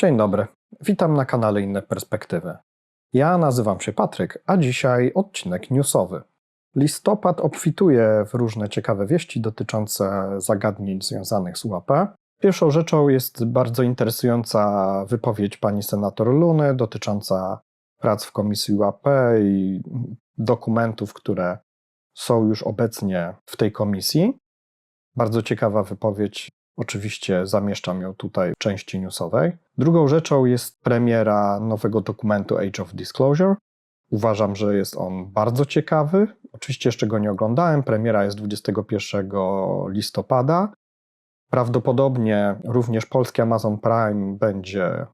Dzień dobry, witam na kanale Inne Perspektywy. Ja nazywam się Patryk, a dzisiaj odcinek newsowy. Listopad obfituje w różne ciekawe wieści dotyczące zagadnień związanych z UAP. Pierwszą rzeczą jest bardzo interesująca wypowiedź pani senator Luny dotycząca prac w komisji UAP i dokumentów, które są już obecnie w tej komisji. Bardzo ciekawa wypowiedź. Oczywiście zamieszczam ją tutaj w części newsowej. Drugą rzeczą jest premiera nowego dokumentu Age of Disclosure. Uważam, że jest on bardzo ciekawy. Oczywiście jeszcze go nie oglądałem. Premiera jest 21 listopada. Prawdopodobnie również polski Amazon Prime będzie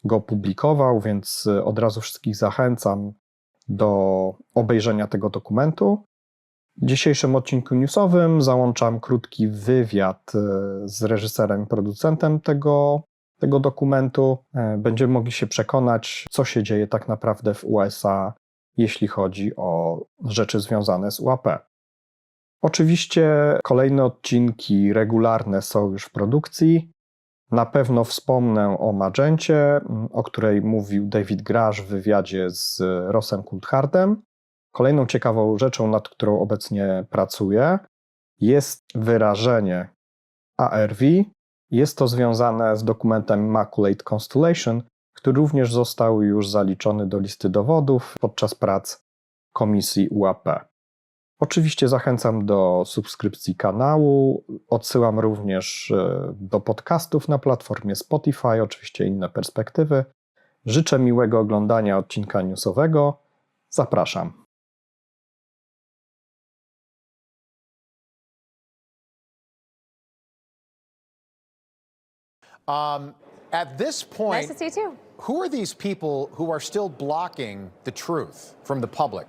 go publikował, więc od razu wszystkich zachęcam do obejrzenia tego dokumentu. W dzisiejszym odcinku newsowym załączam krótki wywiad z reżyserem i producentem tego dokumentu. Będziemy mogli się przekonać, co się dzieje tak naprawdę w USA, jeśli chodzi o rzeczy związane z UAP. Oczywiście kolejne odcinki regularne są już w produkcji. Na pewno wspomnę o Magencie, o której mówił David Grusch w wywiadzie z Rossem Coulthardem. Kolejną ciekawą rzeczą, nad którą obecnie pracuję, jest wyrażenie ARV. Jest to związane z dokumentem Immaculate Constellation, który również został już zaliczony do listy dowodów podczas prac komisji UAP. Oczywiście zachęcam do subskrypcji kanału, odsyłam również do podcastów na platformie Spotify, oczywiście Inne Perspektywy. Życzę miłego oglądania odcinka newsowego. Zapraszam. At this point, Nice to see you too. who are these people who are still blocking the truth from the public?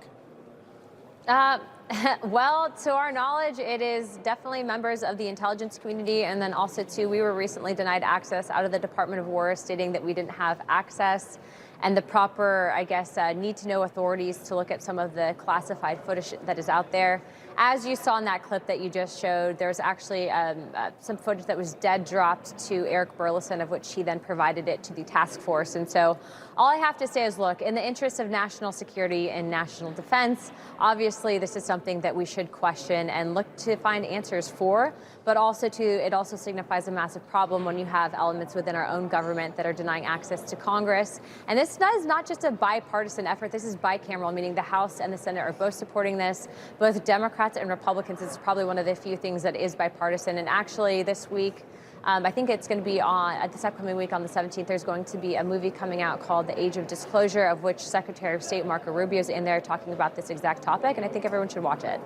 Well, to our knowledge, it is definitely members of the intelligence community, and then also too, we were recently denied access out of the Department of War, stating that we didn't have access and the proper, I guess, need-to-know authorities to look at some of the classified footage that is out there. As you saw in that clip that you just showed, there's actually some footage that was dead dropped to Eric Burleson, of which he then provided it to the task force. And so all I have to say is, look, in the interest of national security and national defense, obviously this is something that we should question and look to find answers for, but also it also signifies a massive problem when you have elements within our own government that are denying access to Congress. And this is not just a bipartisan effort, this is bicameral, meaning the House and the Senate are both supporting this, both Democrats and Republicans. It's probably one of the few things that is bipartisan. And actually this week, I think it's going to be on, this upcoming week on the 17th, there's going to be a movie coming out called The Age of Disclosure, of which Secretary of State Marco Rubio is in there talking about this exact topic, and I think everyone should watch it.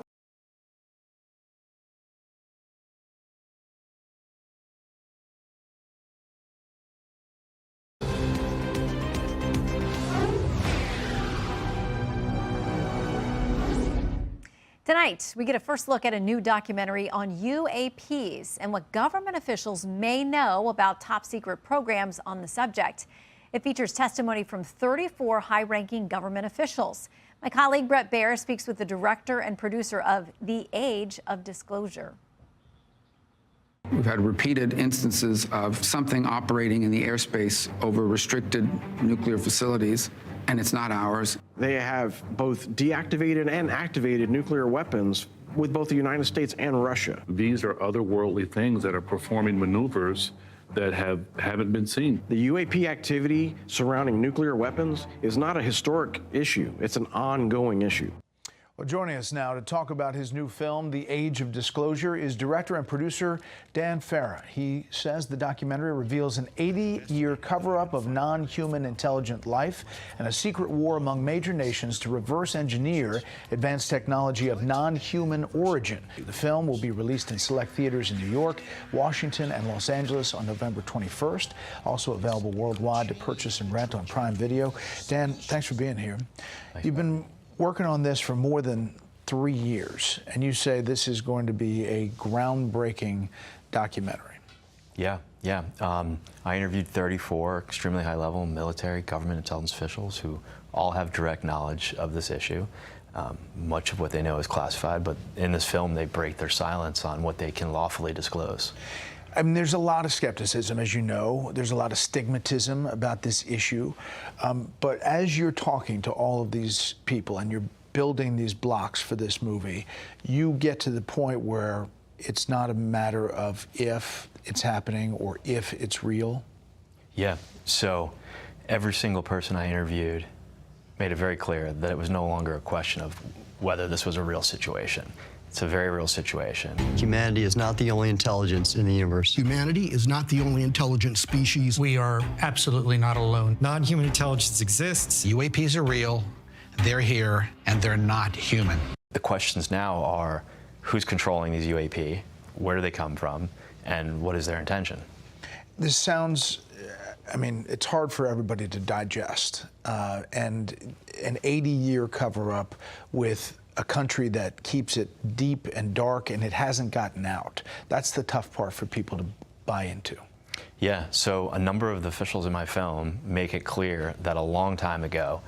Tonight, we get a first look at a new documentary on UAPs and what government officials may know about top secret programs on the subject. It features testimony from 34 high-ranking government officials. My colleague Brett Baer speaks with the director and producer of The Age of Disclosure. We've had repeated instances of something operating in the airspace over restricted nuclear facilities, and it's not ours. They have both deactivated and activated nuclear weapons with both the United States and Russia. These are otherworldly things that are performing maneuvers that haven't been seen. The UAP activity surrounding nuclear weapons is not a historic issue. It's an ongoing issue. Well, joining us now to talk about his new film, The Age of Disclosure, is director and producer Dan Farah. He says the documentary reveals an 80-year cover-up of non-human intelligent life and a secret war among major nations to reverse engineer advanced technology of non-human origin. The film will be released in select theaters in New York, Washington, and Los Angeles on November 21st. Also available worldwide to purchase and rent on Prime Video. Dan, thanks for being here. You've been working on this for more than 3 years, and you say this is going to be a groundbreaking documentary. Yeah. I interviewed 34 extremely high-level military, government intelligence officials who all have direct knowledge of this issue. Much of what they know is classified, but in this film they break their silence on what they can lawfully disclose. I mean, there's a lot of skepticism, as you know. There's a lot of stigmatism about this issue. But as you're talking to all of these people and you're building these blocks for this movie, you get to the point where it's not a matter of if it's happening or if it's real? Yeah. So every single person I interviewed made it very clear that it was no longer a question of whether this was a real situation. It's a very real situation. Humanity is not the only intelligence in the universe. Humanity is not the only intelligent species. We are absolutely not alone. Non-human intelligence exists. UAPs are real, they're here, and they're not human. The questions now are, who's controlling these UAP? Where do they come from? And what is their intention? This sounds, I mean, it's hard for everybody to digest. And an 80-year cover-up with a country that keeps it deep and dark and it hasn't gotten out. That's the tough part for people to buy into. Yeah, so a number of the officials in my film make it clear that a long time ago,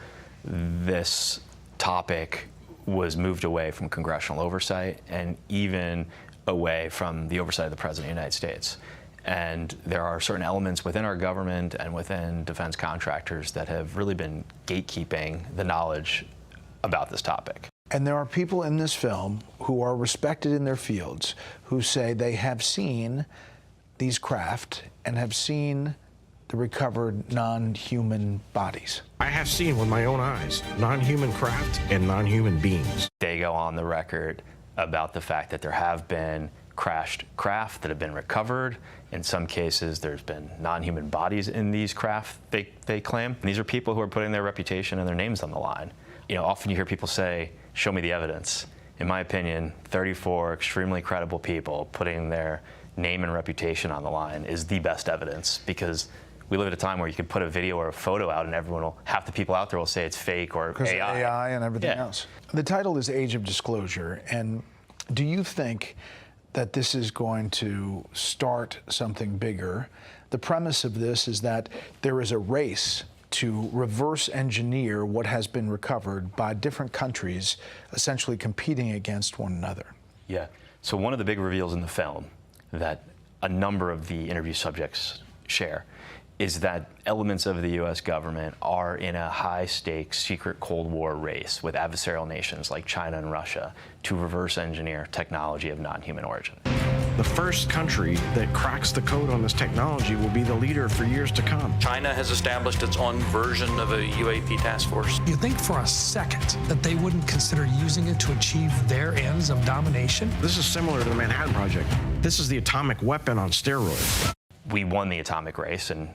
this topic was moved away from congressional oversight and even away from the oversight of the President of the United States. And there are certain elements within our government and within defense contractors that have really been gatekeeping the knowledge about this topic. And there are people in this film who are respected in their fields who say they have seen these craft and have seen the recovered non-human bodies. I have seen with my own eyes non-human craft and non-human beings. They go on the record about the fact that there have been crashed craft that have been recovered. In some cases, there's been non-human bodies in these craft, they claim. And these are people who are putting their reputation and their names on the line. You know, often you hear people say, show me the evidence. In my opinion, 34 extremely credible people putting their name and reputation on the line is the best evidence, because we live at a time where you can put a video or a photo out and everyone will, half the people out there will say it's fake or because AI. Of AI and everything else. The title is Age of Disclosure, and do you think that this is going to start something bigger? The premise of this is that there is a race to reverse engineer what has been recovered by different countries essentially competing against one another. Yeah. So one of the big reveals in the film that a number of the interview subjects share is that elements of the U.S. government are in a high-stakes secret Cold War race with adversarial nations like China and Russia to reverse engineer technology of non-human origin. The first country that cracks the code on this technology will be the leader for years to come. China has established its own version of a UAP task force. You think for a second that they wouldn't consider using it to achieve their ends of domination? This is similar to the Manhattan Project. This is the atomic weapon on steroids. We won the atomic race, and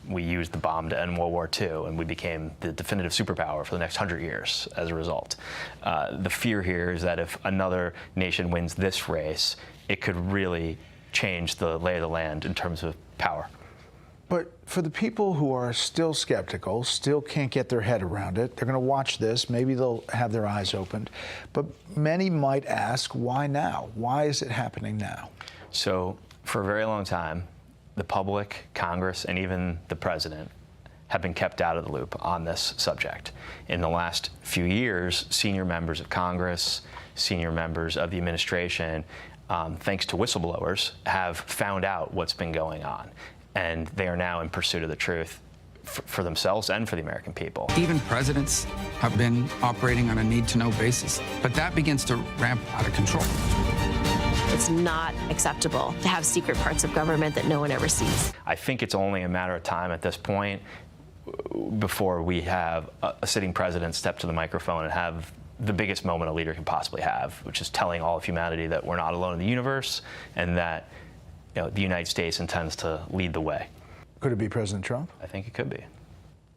we used the bomb to end World War II, and we became the definitive superpower for the next 100 years as a result. The fear here is that if another nation wins this race, it could really change the lay of the land in terms of power. But for the people who are still skeptical, still can't get their head around it, they're going to watch this, maybe they'll have their eyes opened, but many might ask, why now? Why is it happening now? So for a very long time, the public, Congress, and even the president have been kept out of the loop on this subject. In the last few years, senior members of Congress, senior members of the administration, thanks to whistleblowers, have found out what's been going on. And they are now in pursuit of the truth for themselves and for the American people. Even presidents have been operating on a need-to-know basis, but that begins to ramp out of control. It's not acceptable to have secret parts of government that no one ever sees. I think it's only a matter of time at this point before we have a sitting president step to the microphone and have the biggest moment a leader can possibly have, which is telling all of humanity that we're not alone in the universe and that the United States intends to lead the way. Could it be President Trump? I think it could be.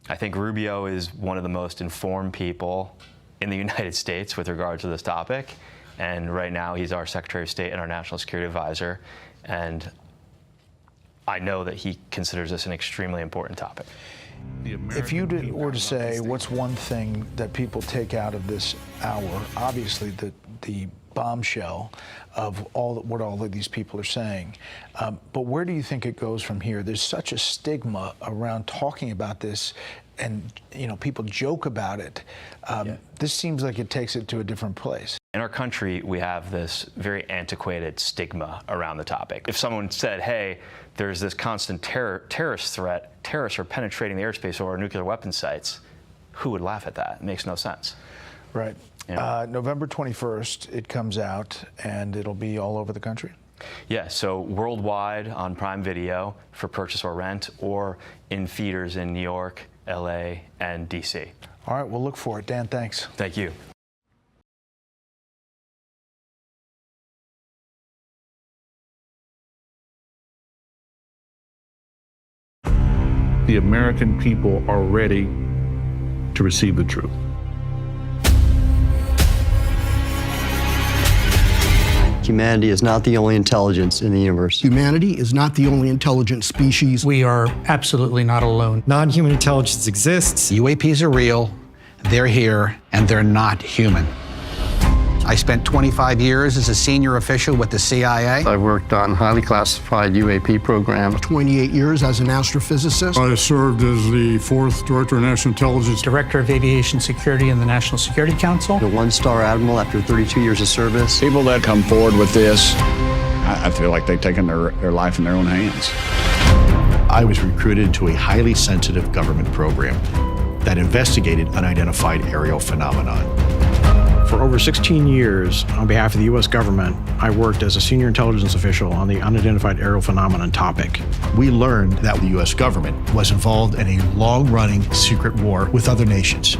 I think Rubio is one of the most informed people in the United States with regard to this topic. And right now, he's our Secretary of State and our National Security Advisor. And I know that he considers this an extremely important topip. If you were to say what's one thing that people take out of this hour, obviously the bombshell of what all of these people are saying, but where do you think it goes from here? There's such a stigma around talking about this, and people joke about it. This seems like it takes it to a different place. In our country, we have this very antiquated stigma around the topic. If someone said, hey, there's this constant terrorist threat, terrorists are penetrating the airspace over nuclear weapon sites, who would laugh at that? It makes no sense. Right. You know? November 21st, it comes out, and it'll be all over the country? Yeah, so worldwide on Prime Video for purchase or rent, or in theaters in New York, LA, and DC. All right, we'll look for it. Dan, thanks. Thank you. The American people are ready to receive the truth. Humanity is not the only intelligence in the universe. Humanity is not the only intelligent species. We are absolutely not alone. Non-human intelligence exists. UAPs are real, they're here, and they're not human. I spent 25 years as a senior official with the CIA. I worked on highly classified UAP programs. 28 years as an astrophysicist. I served as the 4th Director of National Intelligence. Director of Aviation Security in the National Security Council. A one-star admiral after 32 years of service. People that come forward with this, I feel like they've taken their life in their own hands. I was recruited to a highly sensitive government program that investigated unidentified aerial phenomenon. For over 16 years, on behalf of the U.S. government, I worked as a senior intelligence official on the unidentified aerial phenomenon topic. We learned that the U.S. government was involved in a long-running secret war with other nations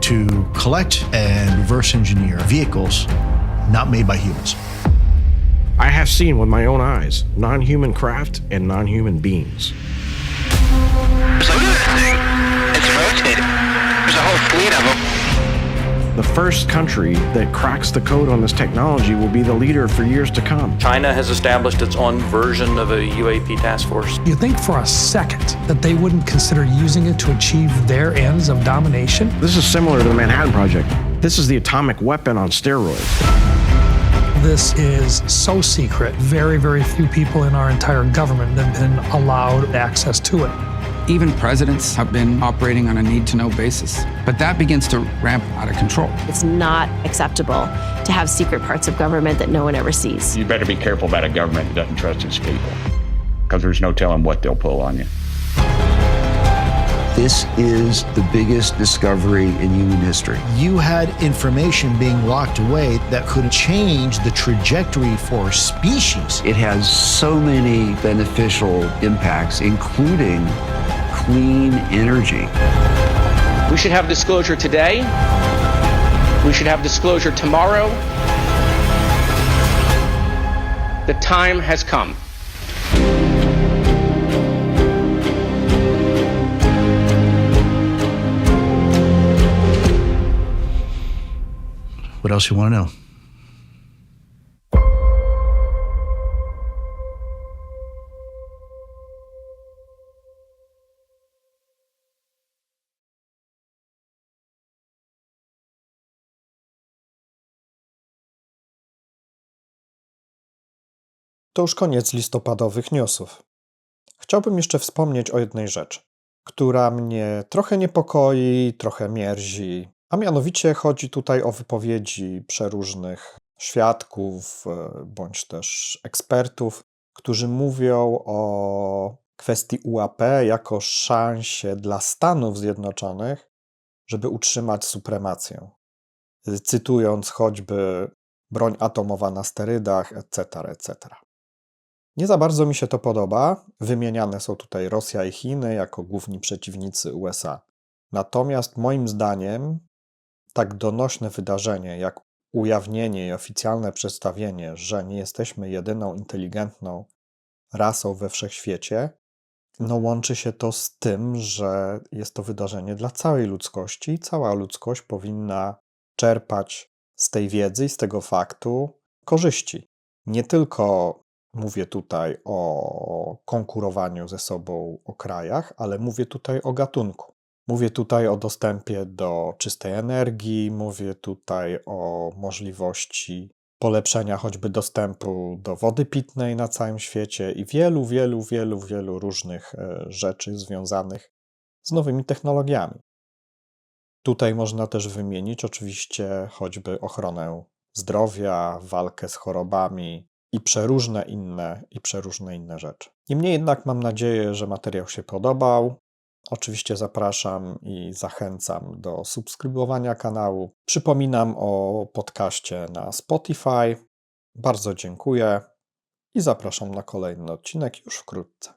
to collect and reverse engineer vehicles not made by humans. I have seen with my own eyes non-human craft and non-human beings. So look at that thing. It's rotating. There's a whole fleet of them. The first country that cracks the code on this technology will be the leader for years to come. China has established its own version of a UAP task force. You think for a second that they wouldn't consider using it to achieve their ends of domination? This is similar to the Manhattan Project. This is the atomic weapon on steroids. This is so secret. Very, very few people in our entire government have been allowed access to it. Even presidents have been operating on a need-to-know basis, but that begins to ramp out of control. It's not acceptable to have secret parts of government that no one ever sees. You better be careful about a government that doesn't trust its people, because there's no telling what they'll pull on you. This is the biggest discovery in human history. You had information being locked away that could change the trajectory for species. It has so many beneficial impacts, including clean energy. We should have disclosure today. We should have disclosure tomorrow. The time has come. What else you want to know? To już koniec listopadowych newsów. Chciałbym jeszcze wspomnieć o jednej rzeczy, która mnie trochę niepokoi, trochę mierzi, a mianowicie chodzi tutaj o wypowiedzi przeróżnych świadków bądź też ekspertów, którzy mówią o kwestii UAP jako szansie dla Stanów Zjednoczonych, żeby utrzymać supremację. Cytując choćby broń atomowa na sterydach, etc., etc. Nie za bardzo mi się to podoba. Wymieniane są tutaj Rosja i Chiny jako główni przeciwnicy USA. Natomiast moim zdaniem tak donośne wydarzenie, jak ujawnienie i oficjalne przedstawienie, że nie jesteśmy jedyną inteligentną rasą we wszechświecie, łączy się to z tym, że jest to wydarzenie dla całej ludzkości i cała ludzkość powinna czerpać z tej wiedzy i z tego faktu korzyści. Nie tylko mówię tutaj o konkurowaniu ze sobą o krajach, ale mówię tutaj o gatunku. Mówię tutaj o dostępie do czystej energii, mówię tutaj o możliwości polepszenia choćby dostępu do wody pitnej na całym świecie i wielu różnych rzeczy związanych z nowymi technologiami. Tutaj można też wymienić oczywiście choćby ochronę zdrowia, walkę z chorobami i przeróżne inne rzeczy. Niemniej jednak mam nadzieję, że materiał się podobał. Oczywiście zapraszam i zachęcam do subskrybowania kanału. Przypominam o podcaście na Spotify. Bardzo dziękuję i zapraszam na kolejny odcinek już wkrótce.